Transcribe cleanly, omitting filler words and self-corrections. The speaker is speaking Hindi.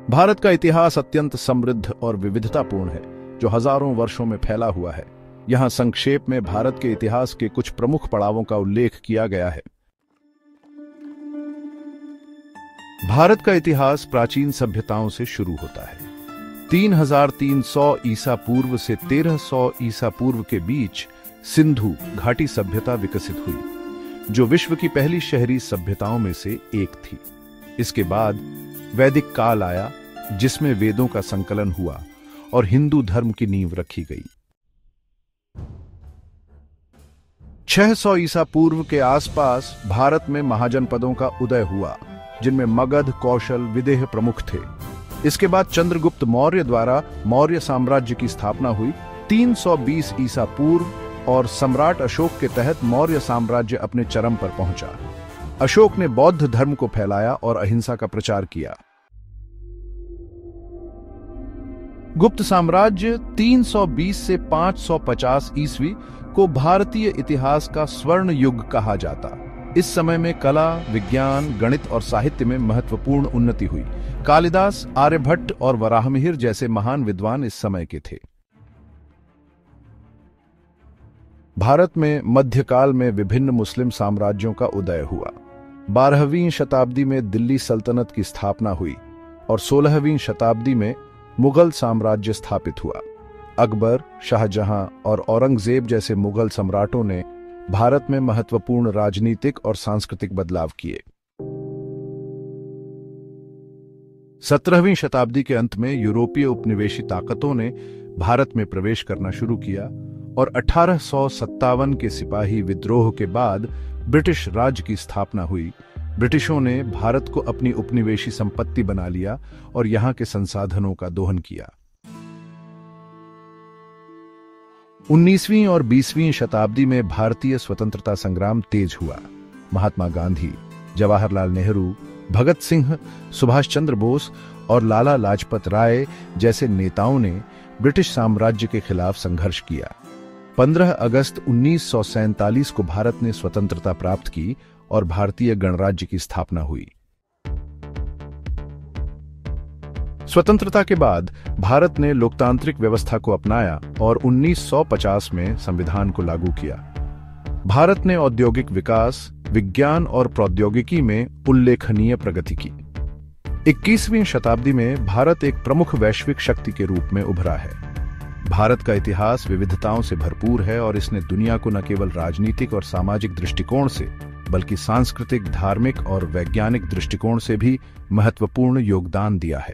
भारत का इतिहास अत्यंत समृद्ध और विविधतापूर्ण है, जो हजारों वर्षों में फैला हुआ है। यहाँ संक्षेप में भारत के इतिहास के कुछ प्रमुख पड़ावों का उल्लेख किया गया है। भारत का इतिहास प्राचीन सभ्यताओं से शुरू होता है। 3300 ईसा पूर्व से 1300 ईसा पूर्व के बीच सिंधु घाटी सभ्यता विकसित हुई, जो विश्व की पहली शहरी सभ्यताओं में से एक थी। इसके बाद वैदिक काल आया, जिसमें वेदों का संकलन हुआ और हिंदू धर्म की नींव रखी गई। 600 ईसा पूर्व के आसपास भारत में महाजनपदों का उदय हुआ, जिनमें मगध, कौशल, विदेह प्रमुख थे। इसके बाद चंद्रगुप्त मौर्य द्वारा मौर्य साम्राज्य की स्थापना हुई 320 ईसा पूर्व और सम्राट अशोक के तहत मौर्य साम्राज्य अपने चरम पर पहुंचा। अशोक ने बौद्ध धर्म को फैलाया और अहिंसा का प्रचार किया। गुप्त साम्राज्य 320 से 550 ईस्वी को भारतीय इतिहास का स्वर्ण युग कहा जाता। इस समय में कला, विज्ञान, गणित और साहित्य में महत्वपूर्ण उन्नति हुई। कालिदास, आर्यभट्ट और वराहमिहिर जैसे महान विद्वान इस समय के थे। भारत में मध्यकाल में विभिन्न मुस्लिम साम्राज्यों का उदय हुआ। 12वीं शताब्दी में दिल्ली सल्तनत की स्थापना हुई और 16वीं शताब्दी में मुगल साम्राज्य स्थापित हुआ। अकबर, शाहजहां और औरंगजेब जैसे मुगल सम्राटों ने भारत में महत्वपूर्ण राजनीतिक और सांस्कृतिक बदलाव किए। 17वीं शताब्दी के अंत में यूरोपीय उपनिवेशी ताकतों ने भारत में प्रवेश करना शुरू किया और 1857 के सिपाही विद्रोह के बाद ब्रिटिश राज की स्थापना हुई। ब्रिटिशों ने भारत को अपनी उपनिवेशी संपत्ति बना लिया और यहां के संसाधनों का दोहन किया। 19वीं और 20वीं शताब्दी में भारतीय स्वतंत्रता संग्राम तेज हुआ। महात्मा गांधी, जवाहरलाल नेहरू, भगत सिंह, सुभाष चंद्र बोस और लाला लाजपत राय जैसे नेताओं ने ब्रिटिश साम्राज्य के खिलाफ संघर्ष किया। 15 अगस्त 1947 को भारत ने स्वतंत्रता प्राप्त की और भारतीय गणराज्य की स्थापना हुई। स्वतंत्रता के बाद भारत ने लोकतांत्रिक व्यवस्था को अपनाया और 1950 में संविधान को लागू किया। भारत ने औद्योगिक विकास, विज्ञान और प्रौद्योगिकी में उल्लेखनीय प्रगति की। 21वीं शताब्दी में भारत एक प्रमुख वैश्विक शक्ति के रूप में उभरा है। भारत का इतिहास विविधताओं से भरपूर है और इसने दुनिया को न केवल राजनीतिक और सामाजिक दृष्टिकोण से, बल्कि सांस्कृतिक, धार्मिक और वैज्ञानिक दृष्टिकोण से भी महत्वपूर्ण योगदान दिया है।